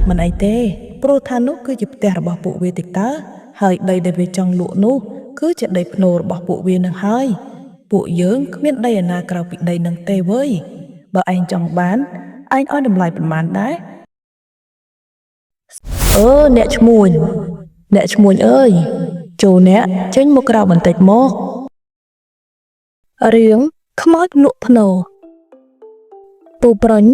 មិនអីទេព្រោះថានោះគឺជាផ្ទះរបស់ពួកវាតិចតើហើយដីដែលវាចង់លក់នោះគឺជាដីភ្នូររបស់ពួកវានឹងហើយពួកយើងគ្មានដីឯណាក្រៅពីដីនឹងទេវើយបើឯងចង់បានឯងឲ្យតម្លៃប៉ុន្មានដែរអ្នកឈ្មួញអើយចូលអ្នកចេញមកក្រៅបន្តិចមករឿងខ្មោចភ្នក់ភ្នោពូប្រុញ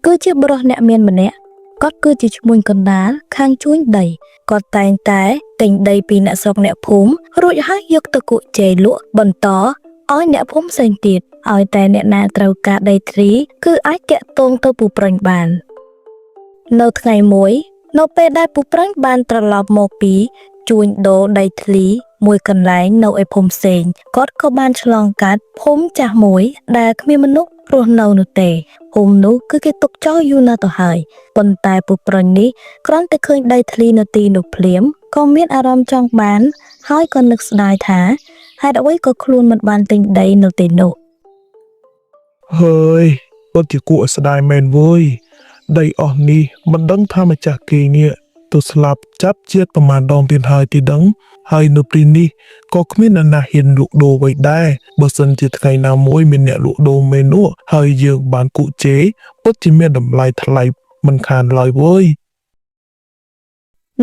គឺជាបរិសអ្នកមានម្នាក់គាត់គឺជាឈ្មួញកណ្ដាលខាងជួញដីគាត់តែងតែទិញដីពីអ្នកស្រុកអ្នកភូមិរួចហើយយកទៅគក់ជែលក់បន្តឲ្យអ្នកភូមិផ្សេងទៀតឲ្យតែអ្នកណាត្រូវការដីធ្លីគឺអាចតាក់ទងទៅពូប្រុញបាននៅថ្ងៃមួយនៅពេលដែលពូប្រុញបានត្រឡប់មកពីជួញដូរដីធ្លីមួយកន្លែងនៅឯភូមិផ្សេងគាត់ក៏បានឆ្លងកាត់ភូមិចាស់មួយដែលគ្មានមនុស្សរស់នៅនោះទេភូមិនោះគឺគេទុកចោលយូរណាស់ទៅហើយប៉ុន្តែពូប្រុញនេះគ្រាន់តែឃើញដីធ្លីនៅទីនោះភ្លាមក៏មានអារម្មណ៍ចង់បានហើយក៏នឹកស្ដាយថាហេតុអ្វីក៏ខ្លួនមិនបានទិញដីនៅទីនោះហើយពិតជាគួរឲ្យស្ដាយមែនវើយដីអស់នេះមិនដឹងថាម្ចាស់គេនេះទៅស្លាប់ចាប់ជាតិប្រមាណដងទៀតហើយទីដឹងហើយនៅពេលនេះក៏គ្មានអ្នកណាហ៊ានលក់ដូរໄວដែរបើសិនជាថ្ងៃណាមួយមានអ្នកលក់ដូរមែននោះហើយយើងបានគូជេរពិតជាមានតម្លៃថ្លៃមិនខានឡើយវើយ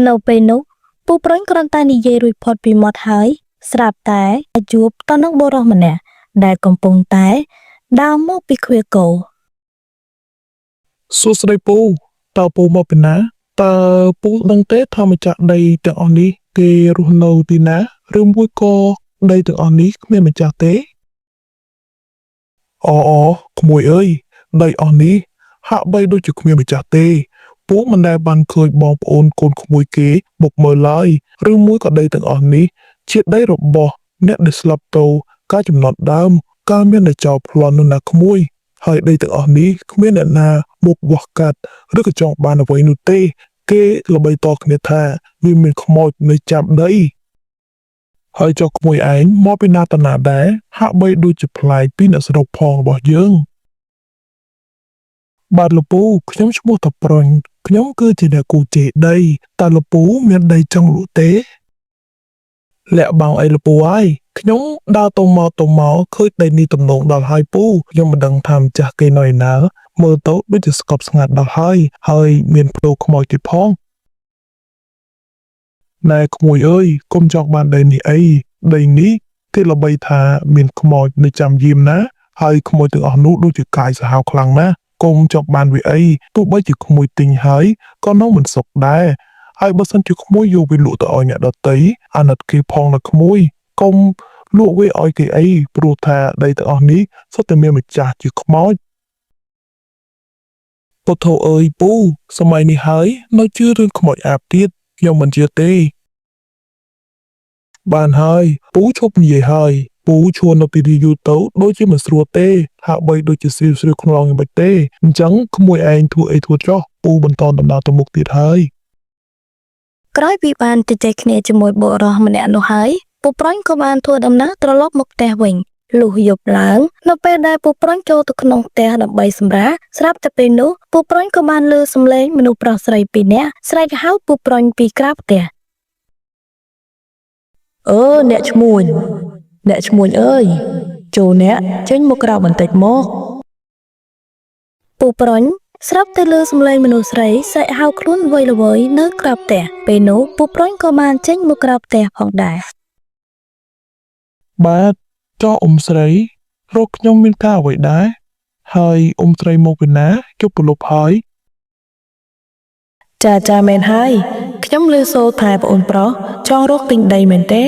នៅពេលនោះពូប្រុញគ្រាន់តែនិយាយរួចផុតពីមាត់ហើយស្រាប់តែជួបទៅនឹងបុរសម្នាក់ដែលកំពុងតែដើរមកពីឃ្វាគោសួស្ដីពូតើពូមកពីណាតើពូដឹងទេថាម្ចាស់ដីទាំងអស់នេះគេរស់នៅទីណាឬមួយក៏ដីទាំងអស់នេះគ្មានម្ចាស់ទេក្មួយអើយដីអស់នេះហាក់បីដូចជាគ្មានម្ចាស់ទេពូមិនដែលបានឃើញបងប្អូនកូនក្មួយគេមកមើលឡើយឬមួយក៏ដីទាំងអស់នេះជាដីរបស់អ្នកដែលស្លាប់ទៅកាលចំណត់ដើមកាលមានតែចោលប្លន់នោះណាក្មួយហើយដីទាំងអស់នេះគ្មានអ្នកណាមកវាស់កាត់ឬក៏ចង់បានអ្វីនោះទេគេល្បីតគ្នាថាវាមានខ្មោចនៅចាប់ដីហើយចុះក្មួយឯងមកពីណាតាណាដែរហាក់បីដូចជាប្លែកពីអ្នកស្រុកផងរបស់យើងបាទលពូខ្ញុំឈ្មោះតាប្រុញខ្ញុំគឺជាអ្នកគូជេរដីតើលពូមានដីចង់លក់ទេលាក់បាំងអីលពូហើយខ្ញុំដើរទៅមកឃើញដីនេះទំនងដល់ហើយពូខ្ញុំមិនដឹងថាម្ចាស់គេនៅឯណាមើលទៅដូចជាស្កប់ស្ងាត់ដល់ហើយមានផ្លូវខ្មោចទៀតផងណែក្មួយអើយកុំចង់បានដីនេះអីដីនេះគេល្បីថាមានខ្មោចនៅចាំយាមណាហើយខ្មោចទាំងអស់នោះដូចជាកាយសាហាវខ្លាំងណាស់កុំចង់បានវាអីទោះបីជាក្មួយទិញហើយក៏នៅមិនសុខដែរហើយបើសិនជាក្មួយយកវាលក់ទៅឲ្យអ្នកដទៃអាណិតគេផងណាក្មួយកុំលក់វាឲ្យគេអីព្រោះថាដីទាំងអស់នេះសុទ្ធតែមានម្ចាស់ជាខ្មោចពុទ្ធោអើយពូសម័យនេះហើយនៅជឿរឿងខ្មោចអាបទៀតខ្ញុំមិនជឿទេបានហើយពូឈប់និយាយហើយពូឈួននៅទីនេះយូរទៅដូចជាមិនស្រួលទេហាក់បីដូចជាស្រីខ្នងយ៉ាងម៉េចទេអញ្ចឹងក្មួយឯងធ្វើអីធ្វើចុះពូបន្តដំណើរទៅមុខទៀតហើយក្រោយពីបានទៅជែកគ្នាជាមួយបុរសម្នាក់នោះហើយពូប្រុញក៏បានធ្វើដំណើរត្រឡប់មកផ្ទះវិញលុះយប់ឡើងនៅពេលដែលពូប្រុញចូលទៅក្នុងផ្ទះដើម្បីសម្រាកស្រាប់តែពេលនោះពូប្រុញក៏បានឮសំឡេងមនុស្សប្រុសស្រីពីរនាក់ស្រែកហៅពូប្រុញពីក្រៅផ្ទះអ្នកឈ្មួញអើយចូលអ្នកចេញមកក្រៅបន្តិចមកពូប្រុញស្រាប់តែឮសំឡេងមនុស្សស្រីស្រែកហៅខ្លួនវៃល្វើយនៅក្រៅផ្ទះពេលនោះពូប្រុញក៏បានចេញមកក្រៅផ្ទះផងដែរបាទចុះស្រីរកខ្ញុំមានការអ្វីដែរហើយស្រីមកពីណាជប់ប្រលប់ហើយចាមែនហើយខ្ញុំឮសូរថាប្អូនប្រុសចង់រកទិញដីមែនទេ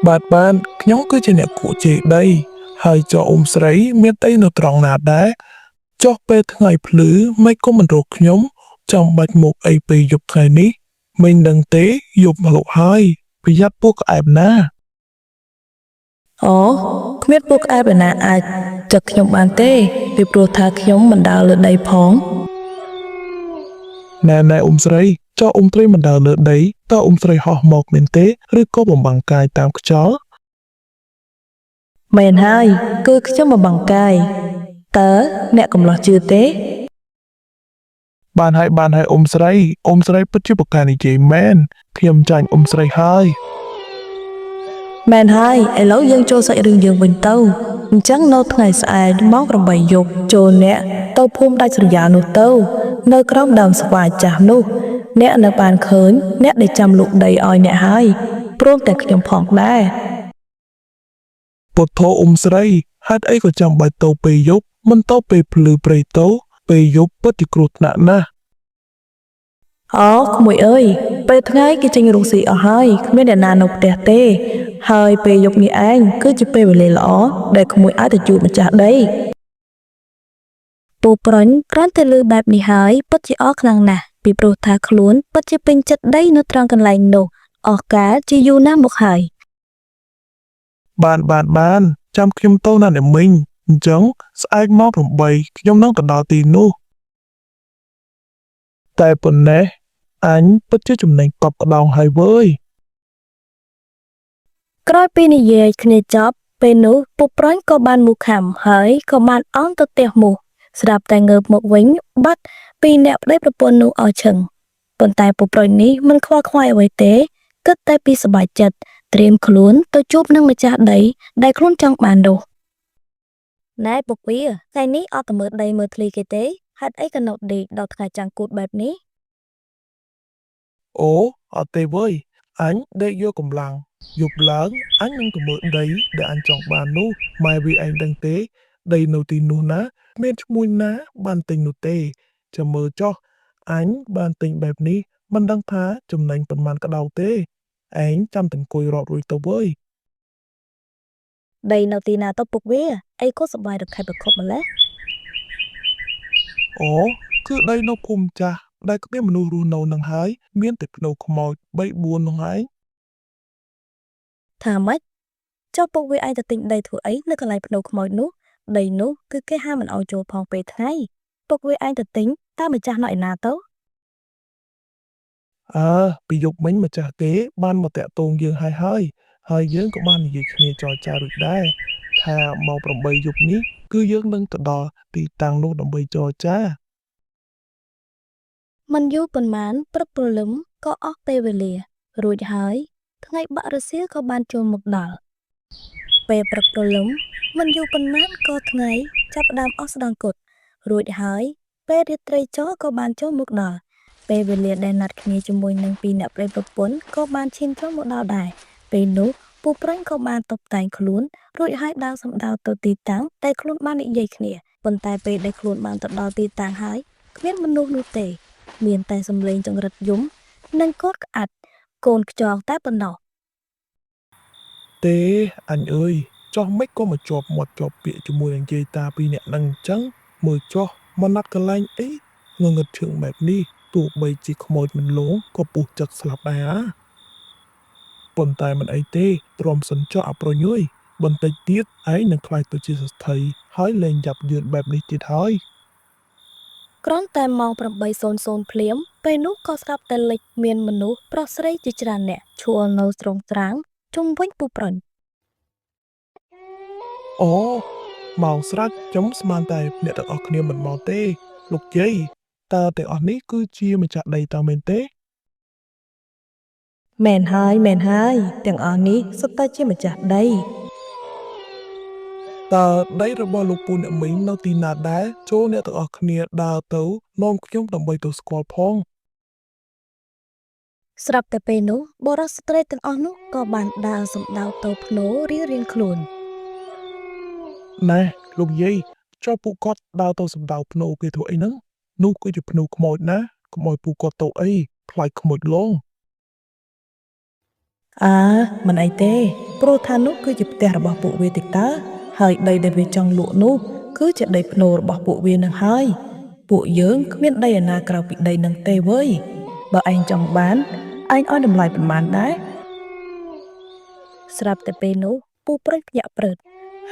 បាទខ្ញុំគឺជាអ្នកគក់ជេរដីហើយចុះស្រីមានដីនៅត្រង់ណាដែរចុះពេលថ្ងៃភ្លឺមិនក៏មិនរកខ្ញុំចាំបាច់មកអីពេលយប់ថ្ងៃនេះមិនដឹងទេយប់មកហើយប្រយ័ត្នពួកក្អែបណាគ្មានពួកក្អែបណាអាចចឹកខ្ញុំបានទេពីព្រោះថាខ្ញុំមិនដើរលើដីផងណែស្រីចុះស្រីមិនដើរលើដីតើស្រីហោះមកមែនទេឬក៏បំបាំងកាយតាមខ្យល់មែនហើយគឺខ្ញុំបំបាំងកាយតើអ្នកកំឡោះជឿទេ បានហើយអ៊ំស្រីពិតជាប្រការនិយាយមែនខ្ញុំចាញ់អ៊ំស្រីហើយ មែនហើយឥឡូវយើងចូលសាច់រឿងយើងវិញទៅអញ្ចឹងនៅថ្ងៃស្អែកម៉ោង8យប់ចូលអ្នកទៅភូមិដាច់ស្រយាលនោះទៅនៅក្រោមដើមស្វាយចាស់នោះអ្នកនៅបានឃើញអ្នកដែលចាំលក់ដីឲ្យអ្នកហើយព្រមទាំងខ្ញុំផងដែរ ពុទ្ធោអ៊ំស្រីហេតុអីក៏ចាំបាច់ទៅពេលយប់មិនទៅពេលភ្លឺព្រៃទៅពេលយប់ពិតជាគ្រោះថ្នាក់ណាស់ អូក្មួយអើយពេលថ្ងៃគេចេញរកស៊ីអស់ហើយគ្មានអ្នកណានៅផ្ទះទេហើយពេលយប់នេះឯងគឺជាពេលវេលាល្អដែលក្មួយអាចទៅជួបម្ចាស់ដីពូប្រុនគ្រាន់តែឮបែបនេះហើយពិតជាអរខ្លាំងណាស់ពីព្រោះថាខ្លួនពិតជាពេញចិត្តដីនៅត្រង់កន្លែងនោះអស់កាលជាយូរណាស់មកហើយ បានចាំខ្ញុំទៅណាអ្នកមីងអញ្ចឹងស្អែកម៉ោង8ខ្ញុំនឹងទៅដល់ទីនោះតែប៉ុណ្ណេះអញពិតជាចំណេញកប់ក្តោងហើយវើយ ក្រោយពីនិយាយគ្នាចប់ពេលនោះពុកប្រុនក៏បានមូខំហើយក៏បានអន់ទៅផ្ទះមូសស្រាប់តែងើបមកវិញបាត់ពីអ្នកប្តីប្រពន្ធនោះឲ្យឈឹងប៉ុន្តែពុកប្រុននេះមិនខ្វល់ខ្វាយអ្វីទេគិតតែពីសប្បាយចិត្តត្រៀមខ្លួនទៅជួបនឹងម្ចាស់ដីដែលខ្លួនចង់បាននោះណែពុកវាថ្ងៃនេះអត់ទៅមើលដីមើលធ្លីគេទេហេតុអីក៏នៅដេកដល់ថ្ងៃចាំងគូតបែបនេះ អូអត់ទេវើយអញដេកយកកម្លាំងយប់ឡើងអញនឹងទៅមើលដីដែលអញចង់បាននោះម៉ែវាឯងដឹងទេដីនៅទីនោះណាគ្មានឈ្មោះណាបានទិញនោះទេចាំមើលចុះអញបានទិញបែបនេះមិនដឹងថាចំណេញប៉ុន្មានក្តៅទេឯងចាំតែអង្គុយរករួចទៅវើយ ដីនៅទីណាទៅពុកវាអីក៏សប្បាយរកខែប្រខប់ម្លេះ អូគឺដីនៅភូមិចាស់ដែលគ្មានមនុស្សរស់នៅនឹងហើយមានតែភ្នៅខ្មោច3 4នោះឯង ថាម៉េចចុះពុកវាឯងទៅទិញដីធ្វើអីនៅកន្លែងភ្នៅខ្មោចនោះដីនោះគឺគេហាមមិនឲ្យចូលផងពេលថ្ងៃពុកវាឯងទៅទិញតើម្ចាស់នៅឯណាទៅ អើពីយប់មិញម្ចាស់គេបានមកតាក់ទងយើងហើយយើងក៏បាននិយាយគ្នាចរចារួចដែរថាម៉ោង8យប់នេះគឺយើងនឹងទៅដល់ទីតាំងនោះដើម្បីចរចា មិនយូរប៉ុន្មានព្រឹកព្រលឹមក៏អស់ពេលវេលារួចហើយថ្ងៃបាក់រសៀលក៏បានចូលមកដល់ពេលព្រឹកព្រលឹមមិនយូរប៉ុន្មានក៏ថ្ងៃចាប់ផ្ដើមអស់ស្ដងគត់រួចហើយពេលរាត្រីចក៏បានចូលមកដល់ពេលវេលាដែលណាត់គ្នាជាមួយនឹងពីរអ្នកប្តីប្រពន្ធក៏បានឈានចូលមកដល់ដែរពេលនោះពូប្រុសក៏បានតុបតែងខ្លួនរួចហើយដើរសម្ដៅទៅទីតាំងដែលខ្លួនបាននិយាយគ្នាប៉ុន្តែពេលដែលខ្លួនបានទៅដល់ទីតាំងហើយគ្មានមនុស្សនោះទេមានតែសំឡេងចង្រិតយំនិងកូនក្អាត់កូនខ្យងតែប៉ុណ្ណោះ ទេអញអើយចោះមិនក៏មកជាប់មាត់ជាប់ពាក្យជាមួយនឹងយាយតាពីរអ្នកហ្នឹងអញ្ចឹងមើលចោះមកណាត់កន្លែងអីងងឹតជើងបែបនេះទោះបីជាខ្មោចមិនលងក៏ពុះចឹកស្លាប់ដែរប៉ុន្តែមិនអីទេទ្រាំសិនចោះអប្រុញអើយបន្តិចទៀតឯងនឹងខ្លាចទៅជាសស្ថីហើយលែងយ៉ាប់យឺតបែបនេះទៀតហើយ គ្រាន់តែម៉ោង8:00ភ្លាមពេលនោះក៏ស្រាប់តែលេចមានមនុស្សប្រុសស្រីជាច្រើនអ្នកឈរនៅត្រង់ត្រាំងជុំវិញពូប្រុស អូម៉ោងស្រាច់ខ្ញុំស្មានតែអ្នកទាំងអស់គ្នាមិនមកទេលោកយាយតើទាំងអស់នេះគឺជាម្ចាស់ដីតើមែនទេ មែនហើយទាំងអស់នេះសុទ្ធតែជាម្ចាស់ដី តើដីរបស់លោកពូអ្នកមីងនៅទីណាដែរចូលអ្នកទាំងអស់គ្នាដើរទៅនាំខ្ញុំដើម្បីទៅស្គាល់ផង ស្រាប់តែពេលនោះបរិសុទ្ធស្ត្រីទាំងអស់នោះក៏បានដើរសម្ដៅទៅភ្នូរៀងៗខ្លួន ណែលោកយាយចុះពួកគាត់ដើរទៅសម្ដៅភ្នូគេធ្វើអីហ្នឹងនោះគឺជាភ្នូខ្មោចណាកុំឲ្យពួកគាត់ទៅអីខ្លាចខ្មោចលង មិនអីទេព្រោះថានោះគឺជាផ្ទះរបស់ពួកវាតិចតើហើយដីដែលវាចង់លក់នោះគឺជាដីភ្នូរបស់ពួកវានឹងហើយពួកយើងគ្មានដីឯណាក្រៅពីដីនឹងទេវើយបើឯងចង់បានឯងឲ្យតម្លៃប៉ុន្មានដែរស្រាប់តែពេលនោះពូប្រុសភ្ញាក់ព្រឹត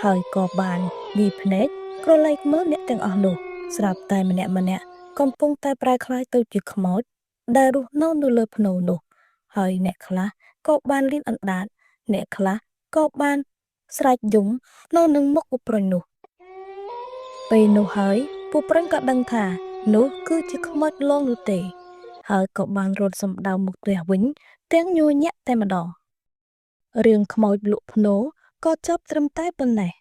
ហើយក៏បានងីភ្នែកក្រឡេកមើលអ្នកទាំងអស់នោះស្រាប់តែម្នាក់កំពុងតែប្រែក្លាយទៅជាខ្មោចដែលរស់នៅលើភ្នូនោះហើយអ្នកខ្លះក៏បានលៀនអណ្ដាតអ្នកខ្លះក៏បានស្រែកយំនៅនឹងមុខពូប្រុសនោះពេលនោះហើយពូប្រុសក៏ដឹងថា នោះគឺជាខ្មោចលងនោះទេ ហើយក៏បានរត់សម្ដៅមកផ្ទះវិញទាំងញ័រញាក់តែម្ដងរឿងខ្មោចលក់ភ្នោក៏ចប់ត្រឹមតែប៉ុណ្ណេះ